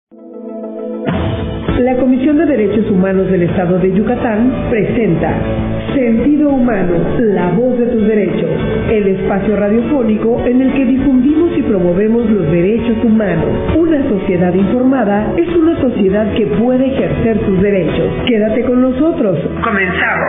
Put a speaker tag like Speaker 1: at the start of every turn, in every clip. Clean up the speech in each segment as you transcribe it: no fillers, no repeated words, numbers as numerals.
Speaker 1: La Comisión de Derechos Humanos del Estado de Yucatán presenta Sentido Humano, la voz de tus derechos, el espacio radiofónico en el que difundimos y promovemos los derechos humanos. Una sociedad informada es una sociedad que puede ejercer sus derechos. Quédate con nosotros. Comenzamos.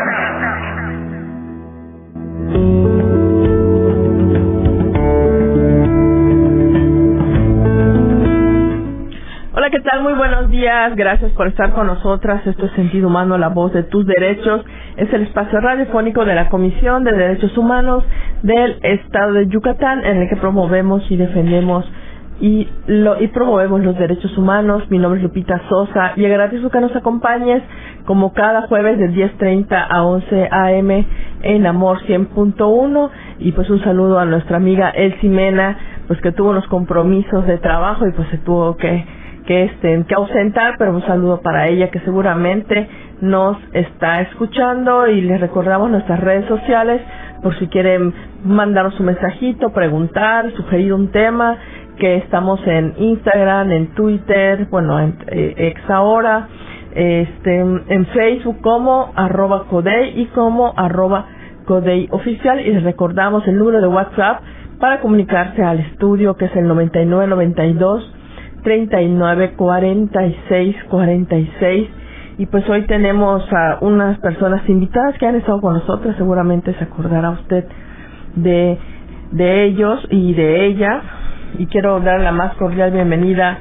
Speaker 2: Hola, ¿qué tal? Muy buenos días. Gracias por estar con nosotras. Esto es Sentido Humano, la voz de tus derechos. Es el espacio radiofónico de la Comisión de Derechos Humanos del Estado de Yucatán, en el que promovemos y defendemos y promovemos los derechos humanos. Mi nombre es Lupita Sosa y agradezco que nos acompañes como cada jueves de 10:30 a 11 a.m. en Amor 100.1. Y pues un saludo a nuestra amiga Elsie Mena, pues que tuvo unos compromisos de trabajo y pues se tuvo que ausentar, pero un saludo para ella que seguramente nos está escuchando. Y les recordamos nuestras redes sociales por si quieren mandarnos un mensajito, preguntar, sugerir un tema, que estamos en Instagram, en Twitter, bueno, en X ahora, en Facebook como @Codey y como @Codey oficial. Y les recordamos el número de WhatsApp para comunicarse al estudio, que es el 9992 39 46 46. Y pues hoy tenemos a unas personas invitadas que han estado con nosotros. Seguramente se acordará usted de ellos y de ellas. Y quiero dar la más cordial bienvenida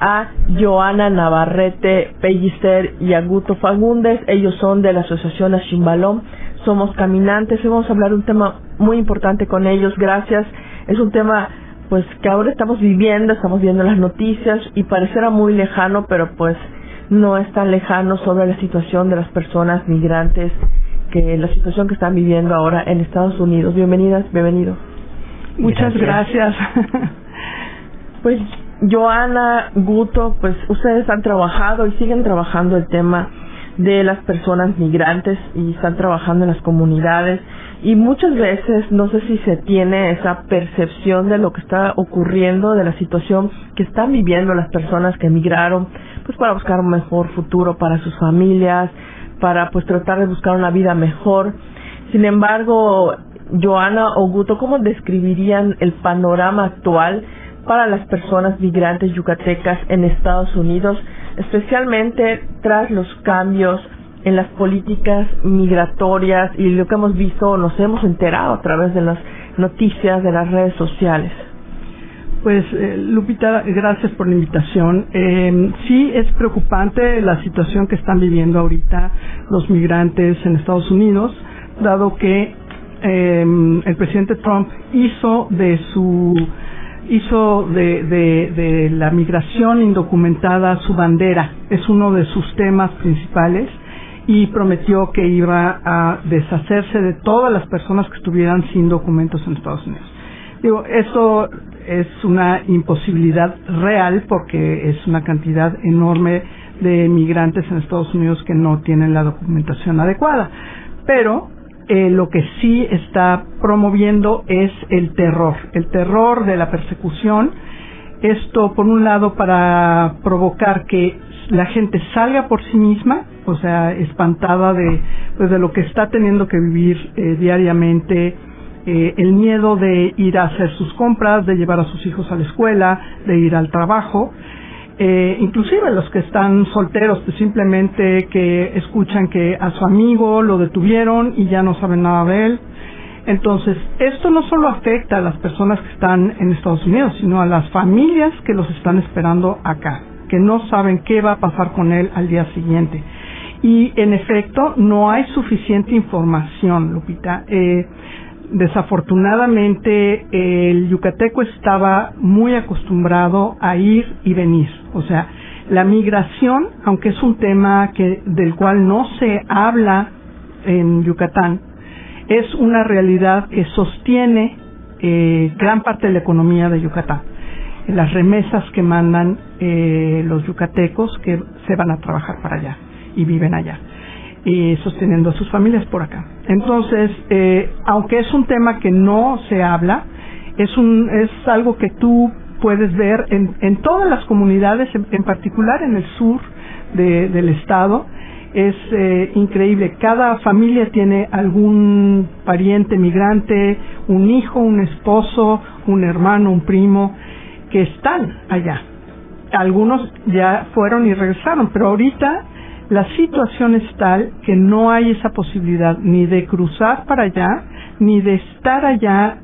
Speaker 2: a Joana Navarrete Pellicer y a Guto Fagundes. Ellos son de la asociación Achimbalom. Somos caminantes y vamos a hablar de un tema muy importante con ellos. Gracias. Es un tema pues que ahora estamos viendo las noticias y parecerá muy lejano, pero pues no es tan lejano, sobre la situación de las personas migrantes, que la situación que están viviendo ahora en Estados Unidos. Bienvenidas, bienvenido.
Speaker 3: Muchas gracias.
Speaker 2: Pues Joana, Guto, pues ustedes han trabajado y siguen trabajando el tema de las personas migrantes y están trabajando en las comunidades. Y muchas veces no sé si se tiene esa percepción de lo que está ocurriendo, de la situación que están viviendo las personas que emigraron, pues para buscar un mejor futuro para sus familias, para pues tratar de buscar una vida mejor. Sin embargo, Joana o Guto, ¿cómo describirían el panorama actual para las personas migrantes yucatecas en Estados Unidos, especialmente tras los cambios en las políticas migratorias y lo que hemos visto, nos hemos enterado a través de las noticias, de las redes sociales?
Speaker 3: Pues Lupita, gracias por la invitación. Sí, es preocupante la situación que están viviendo ahorita los migrantes en Estados Unidos, dado que el presidente Trump hizo de la migración indocumentada su bandera. Es uno de sus temas principales y prometió que iba a deshacerse de todas las personas que estuvieran sin documentos en Estados Unidos. Digo, eso es una imposibilidad real porque es una cantidad enorme de migrantes en Estados Unidos que no tienen la documentación adecuada. Pero lo que sí está promoviendo es el terror de la persecución. Esto, por un lado, para provocar que la gente salga por sí misma, o sea, espantada de lo que está teniendo que vivir diariamente, el miedo de ir a hacer sus compras, de llevar a sus hijos a la escuela, de ir al trabajo. Inclusive los que están solteros, pues simplemente que escuchan que a su amigo lo detuvieron y ya no saben nada de él. Entonces, esto no solo afecta a las personas que están en Estados Unidos, sino a las familias que los están esperando acá, que no saben qué va a pasar con él al día siguiente. Y en efecto, no hay suficiente información, Lupita. Desafortunadamente el yucateco estaba muy acostumbrado a ir y venir. O sea, la migración, aunque es un tema del cual no se habla en Yucatán, es una realidad que sostiene gran parte de la economía de Yucatán. Las remesas que mandan los yucatecos que se van a trabajar para allá y viven allá, y sosteniendo a sus familias por acá. Entonces, aunque es un tema que no se habla, es algo que tú puedes ver en todas las comunidades, en particular en el sur del estado. Es increíble. Cada familia tiene algún pariente migrante, un hijo, un esposo, un hermano, un primo, que están allá. Algunos ya fueron y regresaron, pero ahorita la situación es tal que no hay esa posibilidad ni de cruzar para allá, ni de estar allá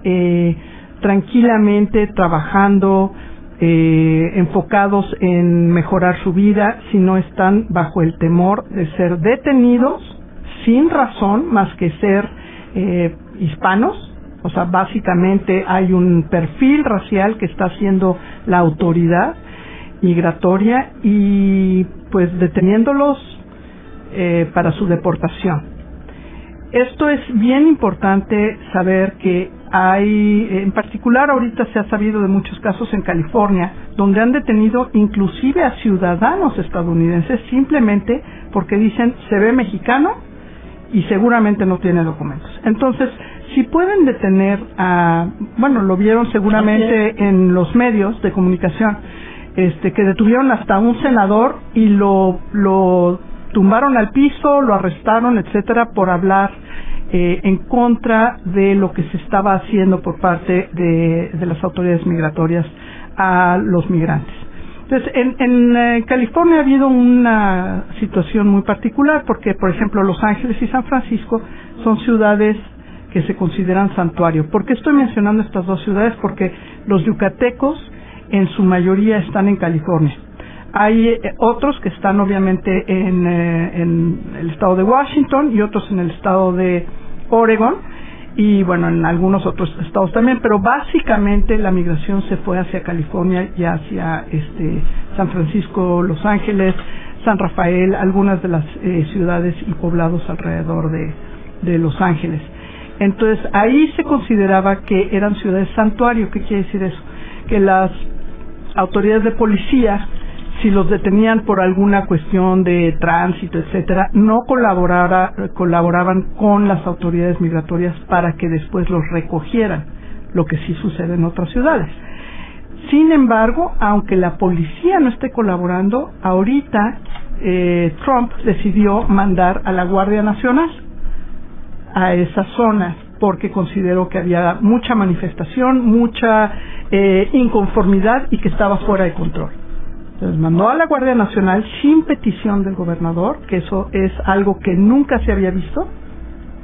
Speaker 3: tranquilamente trabajando, enfocados en mejorar su vida, si no están bajo el temor de ser detenidos sin razón más que ser hispanos. O sea, básicamente hay un perfil racial que está haciendo la autoridad migratoria y pues deteniéndolos para su deportación. Esto es bien importante saber que hay, en particular ahorita se ha sabido de muchos casos en California, donde han detenido inclusive a ciudadanos estadounidenses simplemente porque dicen se ve mexicano y seguramente no tiene documentos. Entonces, si pueden detener a, bueno, lo vieron seguramente en los medios de comunicación, que detuvieron hasta un senador y lo tumbaron al piso, lo arrestaron, etcétera, por hablar en contra de lo que se estaba haciendo por parte de las autoridades migratorias a los migrantes. Entonces, en California ha habido una situación muy particular porque, por ejemplo, Los Ángeles y San Francisco son ciudades que se consideran santuario. ¿Por qué estoy mencionando estas dos ciudades? Porque los yucatecos en su mayoría están en California. Hay otros que están obviamente en el estado de Washington y otros en el estado de Oregon y bueno, en algunos otros estados también, pero básicamente la migración se fue hacia California y hacia San Francisco, Los Ángeles, San Rafael, algunas de las ciudades y poblados alrededor de Los Ángeles. Entonces ahí se consideraba que eran ciudades santuario. ¿Qué quiere decir eso? Que las autoridades de policía, si los detenían por alguna cuestión de tránsito, etcétera, no colaboraban con las autoridades migratorias para que después los recogieran, lo que sí sucede en otras ciudades. Sin embargo, aunque la policía no esté colaborando, ahorita Trump decidió mandar a la Guardia Nacional a esas zonas porque consideró que había mucha manifestación, mucha inconformidad y que estaba fuera de control. Entonces mandó a la Guardia Nacional sin petición del gobernador, que eso es algo que nunca se había visto,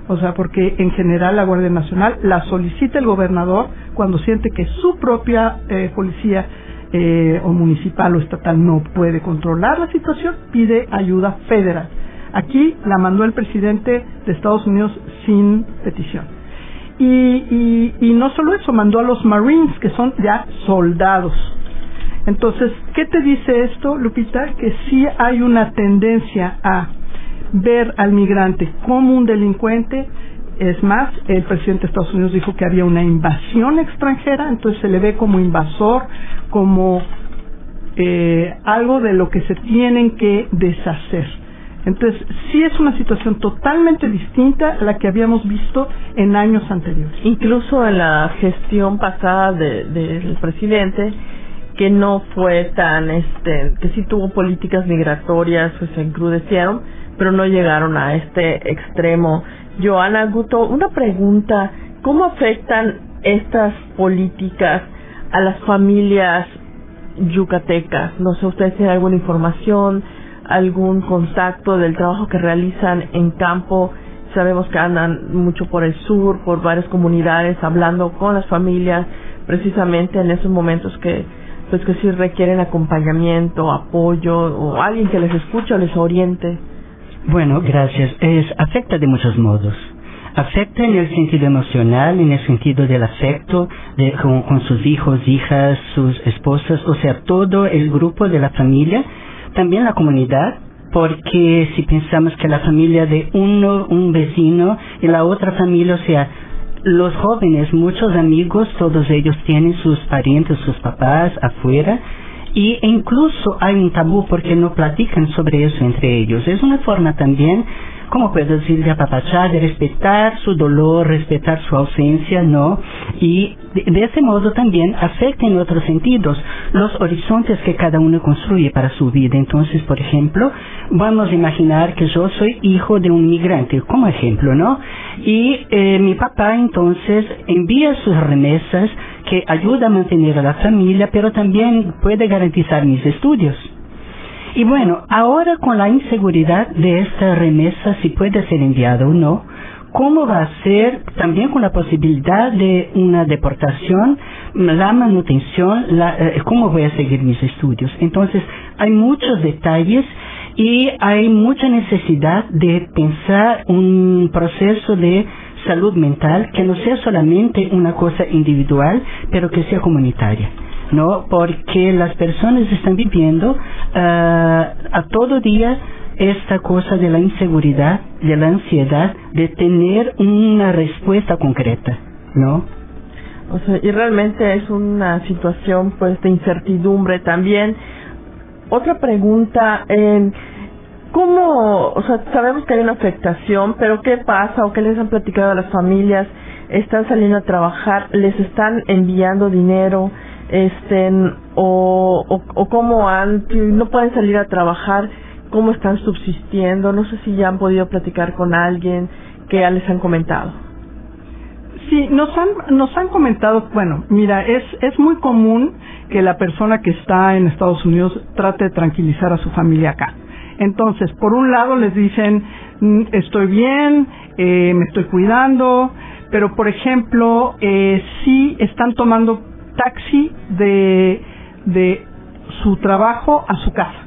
Speaker 3: o sea, porque en general la Guardia Nacional la solicita el gobernador cuando siente que su propia policía o municipal o estatal no puede controlar la situación, pide ayuda federal. Aquí la mandó el presidente de Estados Unidos sin petición. Y no solo eso, mandó a los Marines, que son ya soldados. Entonces, ¿qué te dice esto, Lupita? Que sí hay una tendencia a ver al migrante como un delincuente. Es más, el presidente de Estados Unidos dijo que había una invasión extranjera, entonces se le ve como invasor, como algo de lo que se tienen que deshacer. Entonces, sí es una situación totalmente distinta a la que habíamos visto en años anteriores.
Speaker 2: Incluso en la gestión pasada del presidente, que no fue tan, que sí tuvo políticas migratorias que se encrudecieron, pero no llegaron a este extremo. Joana Guto, una pregunta: ¿cómo afectan estas políticas a las familias yucatecas? No sé, ¿ustedes tienen alguna información, algún contacto del trabajo que realizan en campo? Sabemos que andan mucho por el sur, por varias comunidades, hablando con las familias, precisamente en esos momentos que sí requieren acompañamiento, apoyo, o alguien que les escuche o les oriente.
Speaker 4: Bueno, gracias. Afecta de muchos modos. Afecta en el sentido emocional, en el sentido del afecto con sus hijos, hijas, sus esposas, o sea, todo el grupo de la familia, también la comunidad, porque si pensamos que la familia de un vecino y la otra familia, o sea, los jóvenes, muchos amigos, todos ellos tienen sus parientes, sus papás afuera, y incluso hay un tabú porque no platican sobre eso entre ellos. Es una forma también ¿cómo puedo decir? De apapachar, de respetar su dolor, respetar su ausencia, ¿no? Y de ese modo también afecta en otros sentidos los horizontes que cada uno construye para su vida. Entonces, por ejemplo, vamos a imaginar que yo soy hijo de un migrante, como ejemplo, ¿no? Y mi papá entonces envía sus remesas que ayuda a mantener a la familia, pero también puede garantizar mis estudios. Y bueno, ahora con la inseguridad de esta remesa, si puede ser enviada o no, ¿cómo va a ser también con la posibilidad de una deportación, la manutención, cómo voy a seguir mis estudios? Entonces, hay muchos detalles y hay mucha necesidad de pensar un proceso de salud mental que no sea solamente una cosa individual, pero que sea comunitaria, ¿no? Porque las personas están viviendo a todo día esta cosa de la inseguridad, de la ansiedad, de tener una respuesta concreta, ¿no?
Speaker 2: O sea, y realmente es una situación pues de incertidumbre también. Otra pregunta, ¿cómo, o sea, sabemos que hay una afectación, pero qué pasa o qué les han platicado a las familias? ¿Están saliendo a trabajar? ¿Les están enviando dinero? O cómo no pueden salir a trabajar, cómo están subsistiendo. No sé si ya han podido platicar con alguien, que ya les han comentado.
Speaker 3: Sí, nos han comentado, bueno, mira, es muy común que la persona que está en Estados Unidos trate de tranquilizar a su familia acá. Entonces, por un lado les dicen, estoy bien, me estoy cuidando, pero por ejemplo, sí están tomando taxi de su trabajo a su casa.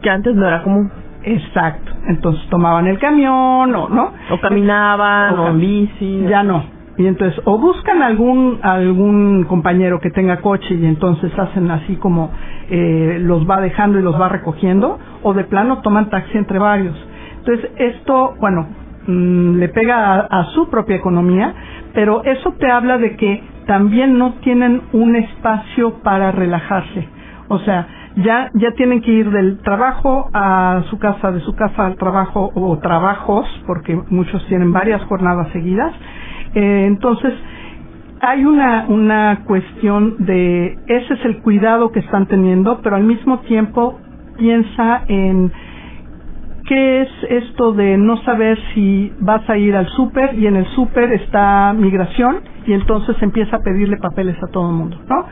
Speaker 2: Que antes no era común.
Speaker 3: Exacto. Entonces tomaban el camión ¿no?
Speaker 2: O caminaban, o en bici.
Speaker 3: Ya no. Y entonces o buscan algún compañero que tenga coche y entonces hacen así como los va dejando y los va recogiendo, o de plano toman taxi entre varios. Entonces esto, bueno, le pega a su propia economía, pero eso te habla de que también no tienen un espacio para relajarse. O sea, ya tienen que ir del trabajo a su casa, de su casa al trabajo, o trabajos, porque muchos tienen varias jornadas seguidas. Entonces, hay una cuestión de, ese es el cuidado que están teniendo, pero al mismo tiempo piensa en qué es esto de no saber si vas a ir al súper y en el súper está migración y entonces empieza a pedirle papeles a todo el mundo, ¿no?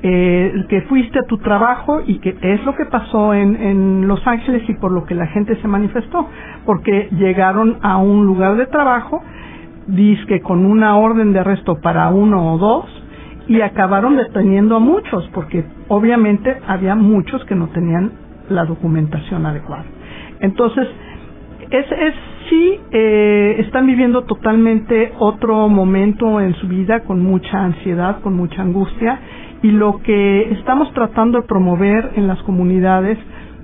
Speaker 3: Que fuiste a tu trabajo y que es lo que pasó en Los Ángeles y por lo que la gente se manifestó, porque llegaron a un lugar de trabajo, dizque con una orden de arresto para 1 o 2 y acabaron deteniendo a muchos, porque obviamente había muchos que no tenían la documentación adecuada. Entonces, sí, están viviendo totalmente otro momento en su vida, con mucha ansiedad, con mucha angustia, y lo que estamos tratando de promover en las comunidades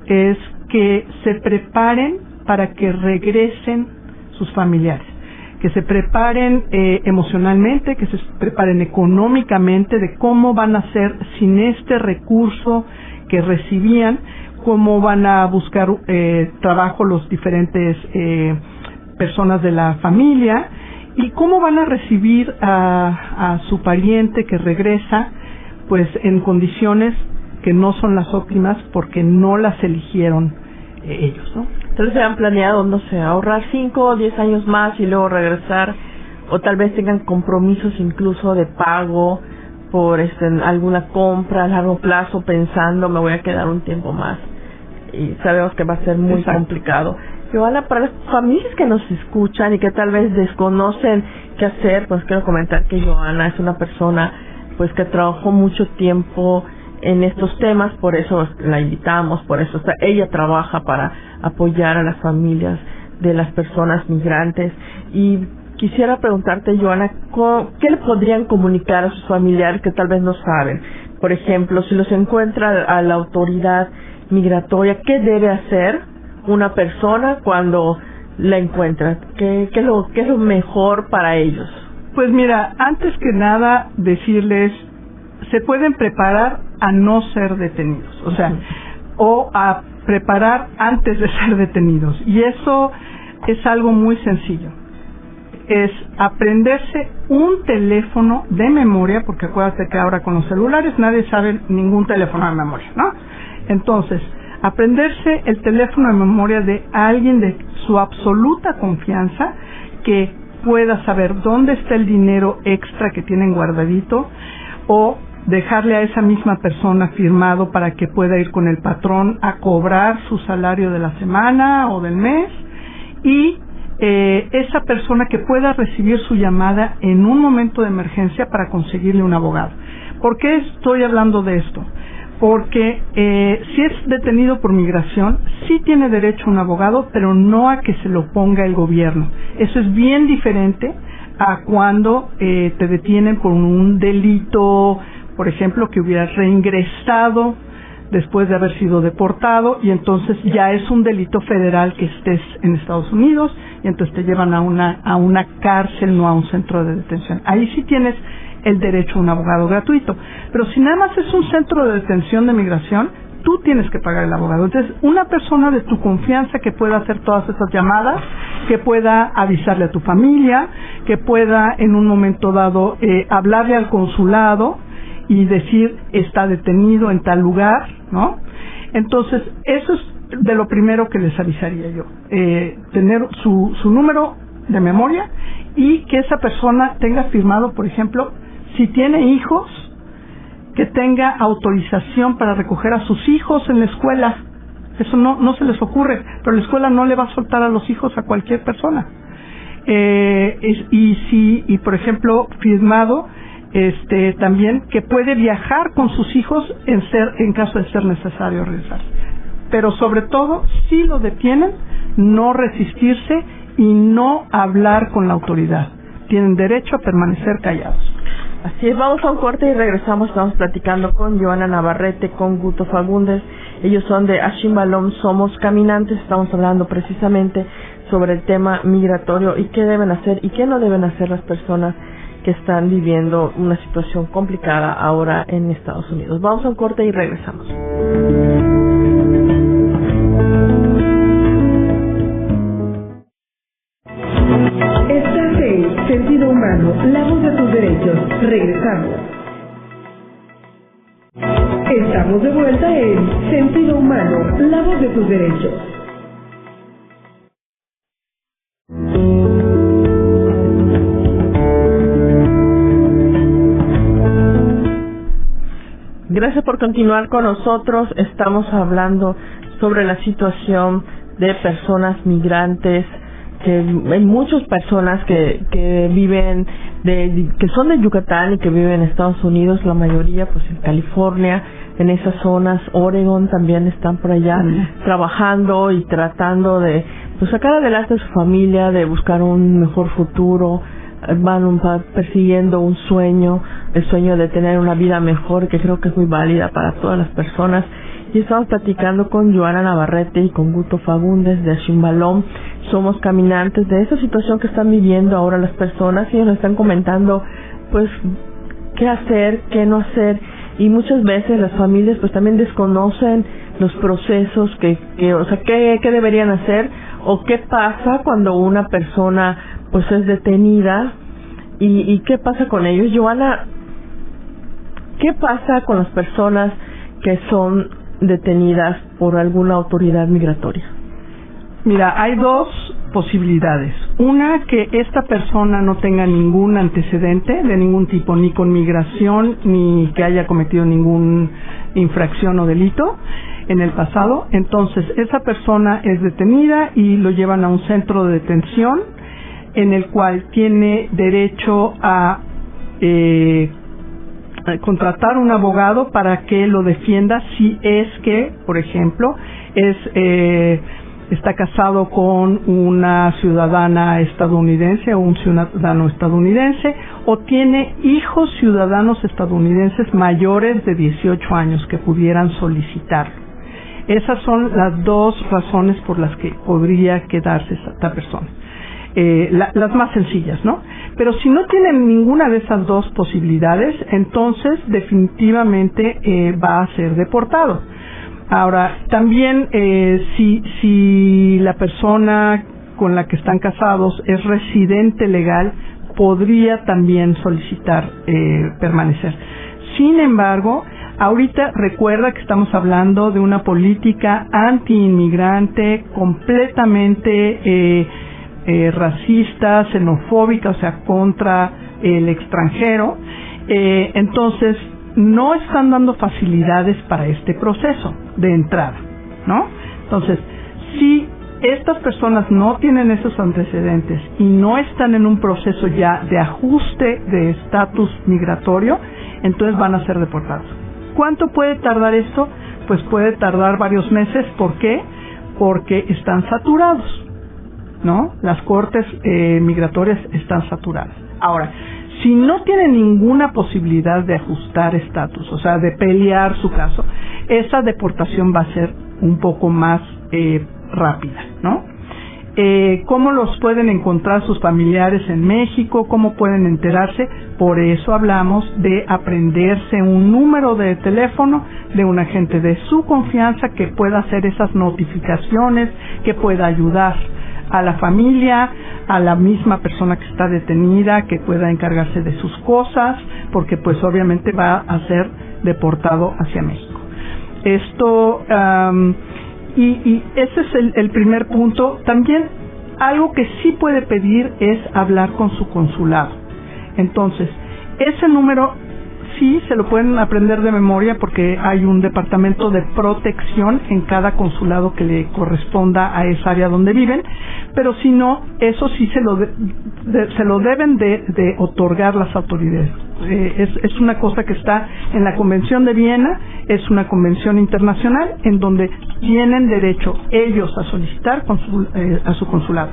Speaker 3: es que se preparen para que regresen sus familiares, que se preparen emocionalmente, que se preparen económicamente de cómo van a hacer sin este recurso que recibían, cómo van a buscar trabajo los diferentes personas de la familia y cómo van a recibir a su pariente que regresa, pues en condiciones que no son las óptimas porque no las eligieron ellos, ¿no?
Speaker 2: Entonces se han planeado, no sé, ahorrar 5 o 10 años más y luego regresar, o tal vez tengan compromisos incluso de pago por alguna compra a largo plazo, pensando me voy a quedar un tiempo más, y sabemos que va a ser muy complicado. Joana, para las familias que nos escuchan y que tal vez desconocen qué hacer, pues quiero comentar que Joana es una persona pues que trabajó mucho tiempo en estos temas, por eso la invitamos, por eso ella trabaja para apoyar a las familias de las personas migrantes. Y quisiera preguntarte, Joana, ¿qué le podrían comunicar a sus familiares que tal vez no saben? Por ejemplo, si los encuentra a la autoridad migratoria, ¿qué debe hacer una persona cuando la encuentra? ¿Qué es lo mejor para ellos?
Speaker 3: Pues mira, antes que nada decirles, se pueden preparar a no ser detenidos, o sea, o a preparar antes de ser detenidos, y eso es algo muy sencillo. Es aprenderse un teléfono de memoria, porque acuérdate que ahora con los celulares nadie sabe ningún teléfono de memoria, ¿no? Entonces, aprenderse el teléfono de memoria de alguien de su absoluta confianza, que pueda saber dónde está el dinero extra que tienen guardadito, o dejarle a esa misma persona firmado para que pueda ir con el patrón a cobrar su salario de la semana o del mes, y esa persona que pueda recibir su llamada en un momento de emergencia para conseguirle un abogado. ¿Por qué estoy hablando de esto? Porque si es detenido por migración, sí tiene derecho a un abogado, pero no a que se lo ponga el gobierno. Eso es bien diferente a cuando te detienen por un delito, por ejemplo, que hubieras reingresado después de haber sido deportado, y entonces ya es un delito federal que estés en Estados Unidos, y entonces te llevan a una cárcel, no a un centro de detención. Ahí sí tienes el derecho a un abogado gratuito. Pero si nada más es un centro de detención de migración, tú tienes que pagar el abogado. Entonces, una persona de tu confianza que pueda hacer todas esas llamadas, que pueda avisarle a tu familia, que pueda en un momento dado hablarle al consulado y decir está detenido en tal lugar, ¿no? Entonces, eso es de lo primero que les avisaría yo. Tener su número de memoria, y que esa persona tenga firmado, por ejemplo, si tiene hijos, que tenga autorización para recoger a sus hijos en la escuela. Eso no se les ocurre, pero la escuela no le va a soltar a los hijos a cualquier persona. Y por ejemplo, firmado también que puede viajar con sus hijos en caso de ser necesario regresar. Pero sobre todo, si lo detienen, no resistirse y no hablar con la autoridad. Tienen derecho a permanecer callados.
Speaker 2: Así es, vamos a un corte y regresamos. Estamos platicando con Joana Navarrete, con Guto Fagundes. Ellos son de Ashimbalom, Somos Caminantes. Estamos hablando precisamente sobre el tema migratorio y qué deben hacer y qué no deben hacer las personas que están viviendo una situación complicada ahora en Estados Unidos. Vamos a un corte y regresamos.
Speaker 1: Estás en Sentido Humano, la voz de tus derechos. Regresamos. Estamos de vuelta en Sentido Humano, la voz de tus derechos.
Speaker 2: Gracias por continuar con nosotros. Estamos hablando sobre la situación de personas migrantes, que hay muchas personas que viven que son de Yucatán y que viven en Estados Unidos, la mayoría pues en California, en esas zonas. Oregon también están por allá trabajando y tratando de pues sacar adelante a su familia, de buscar un mejor futuro. Van persiguiendo un sueño, el sueño de tener una vida mejor, que creo que es muy válida para todas las personas. Y estamos platicando con Joana Navarrete y con Guto Fagundes de Ashimbalom, Somos Caminantes, de esa situación que están viviendo ahora las personas, y ellos nos están comentando pues qué hacer, qué no hacer, y muchas veces las familias pues también desconocen los procesos o sea, qué deberían hacer, o qué pasa cuando una persona pues es detenida, y qué pasa con ellos. Joana, ¿qué pasa con las personas que son detenidas por alguna autoridad migratoria?
Speaker 3: Mira, hay dos posibilidades. Una, que esta persona no tenga ningún antecedente de ningún tipo, ni con migración, ni que haya cometido ninguna infracción o delito en el pasado. Entonces, esa persona es detenida y lo llevan a un centro de detención, en el cual tiene derecho a contratar un abogado para que lo defienda, si es que, por ejemplo, está casado con una ciudadana estadounidense o un ciudadano estadounidense, o tiene hijos ciudadanos estadounidenses mayores de 18 años que pudieran solicitarlo. Esas son las dos razones por las que podría quedarse esta persona. Las más sencillas, ¿no? Pero si no tienen ninguna de esas dos posibilidades, entonces definitivamente va a ser deportado. Ahora, también si la persona con la que están casados es residente legal, podría también solicitar permanecer. Sin embargo, ahorita recuerda que estamos hablando de una política anti-inmigrante completamente racista, xenofóbica, o sea, contra el extranjero. Entonces, no están dando facilidades para este proceso de entrada, ¿no? Entonces, si estas personas no tienen esos antecedentes y no están en un proceso ya de ajuste de estatus migratorio, entonces van a ser deportados. ¿Cuánto puede tardar esto? Pues puede tardar varios meses. ¿Por qué? Porque están saturados, ¿no? Las cortes migratorias están saturadas. Ahora, si no tiene ninguna posibilidad de ajustar estatus, o sea, de pelear su caso, esa deportación va a ser un poco más rápida, ¿no? ¿Cómo los pueden encontrar sus familiares en México? ¿Cómo pueden enterarse? Por eso hablamos de aprenderse un número de teléfono de un agente de su confianza que pueda hacer esas notificaciones, que pueda ayudar a la familia, a la misma persona que está detenida, que pueda encargarse de sus cosas, porque pues obviamente va a ser deportado hacia México. Esto, y ese es el primer punto. También algo que sí puede pedir es hablar con su consulado. Entonces, ese número sí se lo pueden aprender de memoria porque hay un departamento de protección en cada consulado que le corresponda a esa área donde viven, pero si no, eso sí se lo deben de otorgar las autoridades. Es una cosa que está en la Convención de Viena, es una convención internacional en donde tienen derecho ellos a solicitar a su consulado.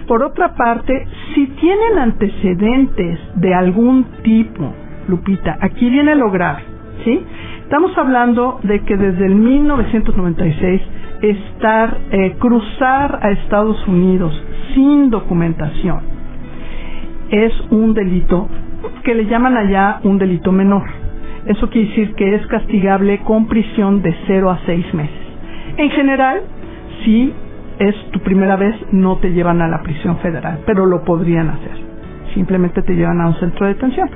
Speaker 3: Por otra parte, si tienen antecedentes de algún tipo, Lupita, aquí viene lo grave, ¿sí? Estamos hablando de que desde el 1996 cruzar a Estados Unidos sin documentación es un delito que le llaman allá un delito menor. Eso quiere decir que es castigable con prisión de 0 a 6 meses. En general, si es tu primera vez, no te llevan a la prisión federal, pero lo podrían hacer. Simplemente te llevan a un centro de detención.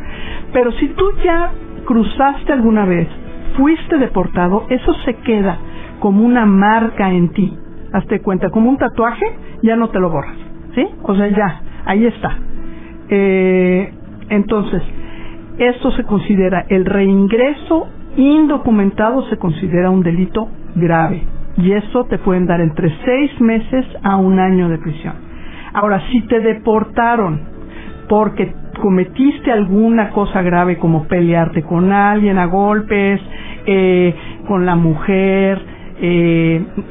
Speaker 3: Pero si tú ya cruzaste alguna vez, fuiste deportado, eso se queda como una marca en ti. Hazte cuenta, como un tatuaje, ya no te lo borras, ¿sí? O sea, ya, ahí está. Entonces, esto se considera, el reingreso indocumentado se considera un delito grave. Y eso te pueden dar entre 6 meses a 1 año de prisión. Ahora, si te deportaron porque cometiste alguna cosa grave como pelearte con alguien a golpes, con la mujer,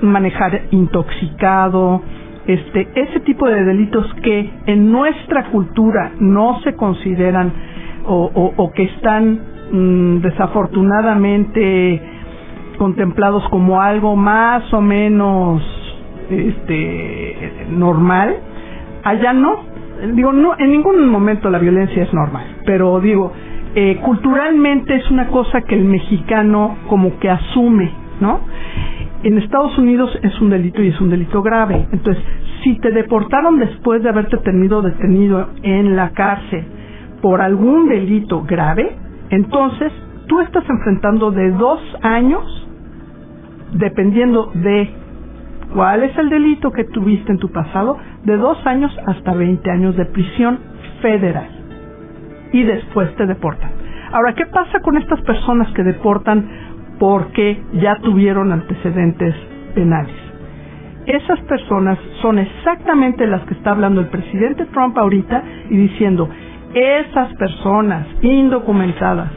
Speaker 3: manejar intoxicado, ese tipo de delitos que en nuestra cultura no se consideran o que están desafortunadamente contemplados como algo más o menos normal, allá no. Digo, no, en ningún momento la violencia es normal, pero digo, culturalmente es una cosa que el mexicano como que asume, ¿no? En Estados Unidos es un delito y es un delito grave. Entonces, si te deportaron después de haberte tenido detenido en la cárcel por algún delito grave, entonces tú estás enfrentando de 2 años, dependiendo de cuál es el delito que tuviste en tu pasado, de 2 años hasta 20 años de prisión federal. Y después te deportan. Ahora, ¿qué pasa con estas personas que deportan porque ya tuvieron antecedentes penales? Esas personas son exactamente las que está hablando el presidente Trump ahorita y diciendo, esas personas indocumentadas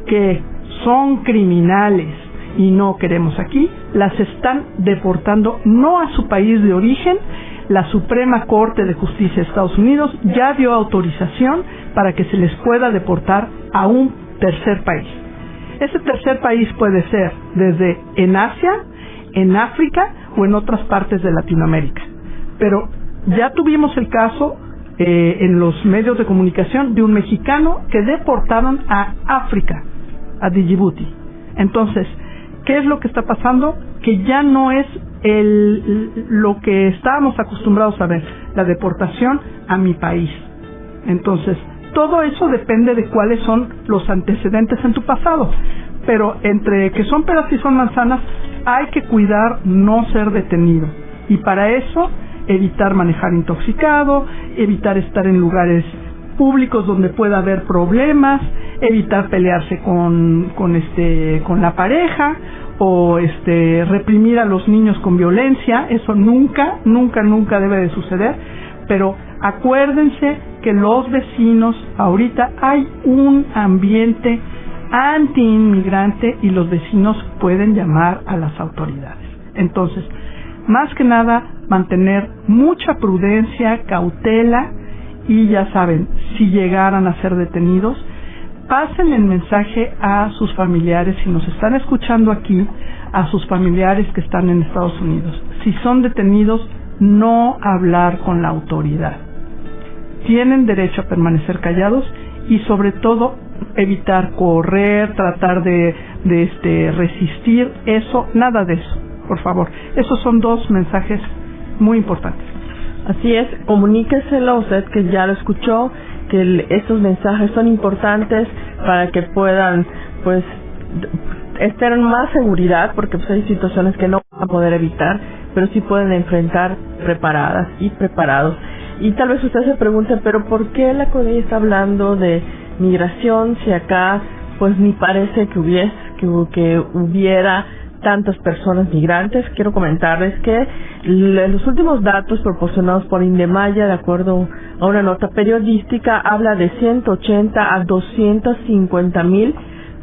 Speaker 3: que son criminales y no queremos aquí, las están deportando no a su país de origen. La Suprema Corte de Justicia de Estados Unidos ya dio autorización para que se les pueda deportar a un tercer país. Ese tercer país puede ser desde en Asia, en África o en otras partes de Latinoamérica. Pero ya tuvimos el caso en los medios de comunicación de un mexicano que deportaron a África, a Djibouti. Entonces, ¿qué es lo que está pasando? Que ya no es lo que estábamos acostumbrados a ver, la deportación a mi país. Entonces, todo eso depende de cuáles son los antecedentes en tu pasado. Pero entre que son peras y son manzanas, hay que cuidar no ser detenido. Y para eso, evitar manejar intoxicado, evitar estar en lugares públicos donde pueda haber problemas, evitar pelearse con la pareja, o reprimir a los niños con violencia. Eso nunca debe de suceder. Pero acuérdense que los vecinos, ahorita hay un ambiente anti-inmigrante y los vecinos pueden llamar a las autoridades. Entonces, más que nada, mantener mucha prudencia, cautela, y ya saben, si llegaran a ser detenidos, pasen el mensaje a sus familiares, si nos están escuchando aquí, a sus familiares que están en Estados Unidos. Si son detenidos, no hablar con la autoridad. Tienen derecho a permanecer callados y sobre todo evitar correr, tratar de resistir, eso, nada de eso, por favor. Esos son dos mensajes muy importantes.
Speaker 2: Así es, comuníqueselo a usted que ya lo escuchó, que estos mensajes son importantes para que puedan, pues, estar en más seguridad, porque pues hay situaciones que no van a poder evitar, pero sí pueden enfrentar preparadas y preparados. Y tal vez usted se pregunte, pero ¿por qué la CODEI está hablando de migración si acá pues ni parece que hubiera tantas personas migrantes? Quiero comentarles que los últimos datos proporcionados por Indemaya, de acuerdo a una nota periodística, habla de 180 a 250,000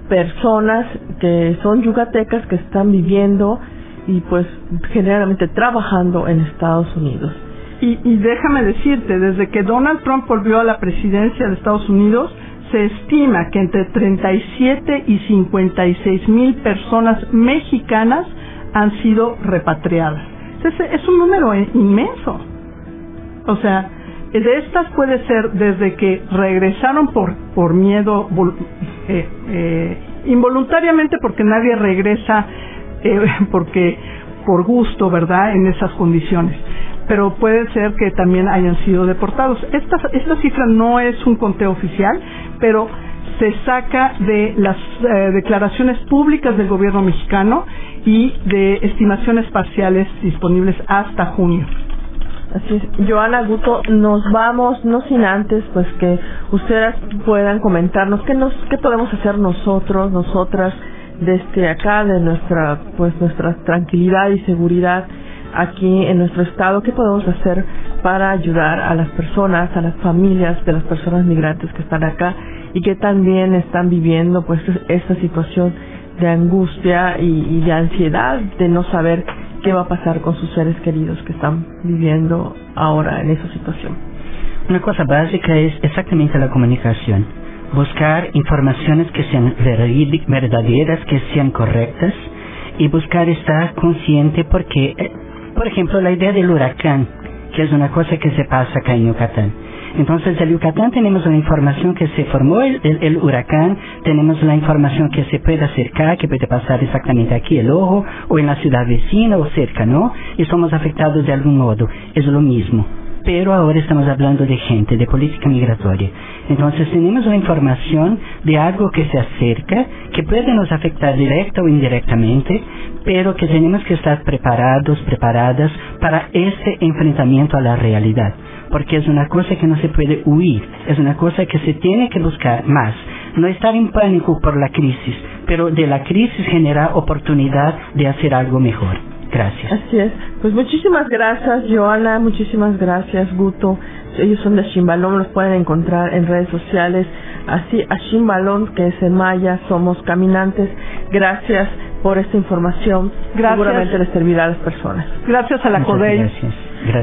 Speaker 2: personas que son yucatecas que están viviendo y pues generalmente trabajando en Estados Unidos.
Speaker 3: Y déjame decirte, desde que Donald Trump volvió a la presidencia de Estados Unidos, se estima que entre 37 y 56,000 personas mexicanas han sido repatriadas. Es un número inmenso. O sea, de estas puede ser desde que regresaron por miedo, involuntariamente, porque nadie regresa porque por gusto, ¿verdad?, en esas condiciones. Pero puede ser que también hayan sido deportados. Esta cifra no es un conteo oficial, pero se saca de las declaraciones públicas del gobierno mexicano y de estimaciones parciales disponibles hasta junio.
Speaker 2: Así es. Joana, Guto, nos vamos, no sin antes pues que ustedes puedan comentarnos qué podemos hacer nosotras desde acá, de nuestra tranquilidad y seguridad aquí en nuestro estado. ¿Qué podemos hacer para ayudar a las personas, a las familias de las personas migrantes que están acá y que también están viviendo pues esta situación de angustia y de ansiedad de no saber qué va a pasar con sus seres queridos que están viviendo ahora en esa situación?
Speaker 4: Una cosa básica es exactamente la comunicación. Buscar informaciones que sean verdaderas, que sean correctas, y buscar estar consciente porque, por ejemplo, la idea del huracán, que es una cosa que se pasa acá en Yucatán. Entonces, en Yucatán tenemos una información que se formó el huracán, tenemos la información que se puede acercar, que puede pasar exactamente aquí el ojo, o en la ciudad vecina o cerca, ¿no? Y somos afectados de algún modo. Es lo mismo. Pero ahora estamos hablando de gente, de política migratoria. Entonces tenemos una información de algo que se acerca, que puede nos afectar directa o indirectamente, pero que tenemos que estar preparadas para ese enfrentamiento a la realidad. Porque es una cosa que no se puede huir, es una cosa que se tiene que buscar más. No estar en pánico por la crisis, pero de la crisis generar oportunidad de hacer algo mejor. Gracias.
Speaker 2: Así es. Pues muchísimas gracias, Joana. Muchísimas gracias, Guto. Ellos son de Shimbalón, los pueden encontrar en redes sociales. Así, a Shimbalón, que es en maya, somos caminantes. Gracias por esta información.
Speaker 3: Gracias.
Speaker 2: Seguramente les servirá a las personas.
Speaker 3: Gracias a la CODEI.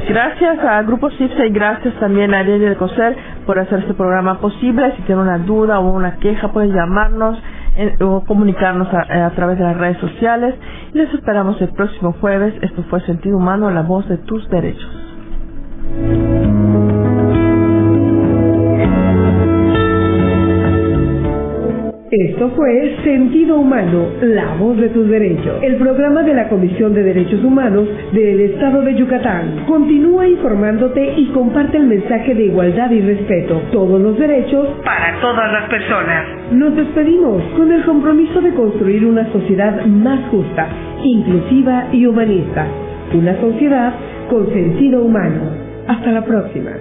Speaker 2: Gracias a Grupo CIPSA y gracias también a Ariel de Coser por hacer este programa posible. Si tienen una duda o una queja, pueden llamarnos o comunicarnos a través de las redes sociales. Y les esperamos el próximo jueves. Esto fue Sentido Humano, la voz de tus derechos.
Speaker 1: Esto fue Sentido Humano, la voz de tus derechos, el programa de la Comisión de Derechos Humanos del Estado de Yucatán. Continúa informándote y comparte el mensaje de igualdad y respeto. Todos los derechos para todas las personas. Nos despedimos con el compromiso de construir una sociedad más justa, inclusiva y humanista. Una sociedad con sentido humano. Hasta la próxima.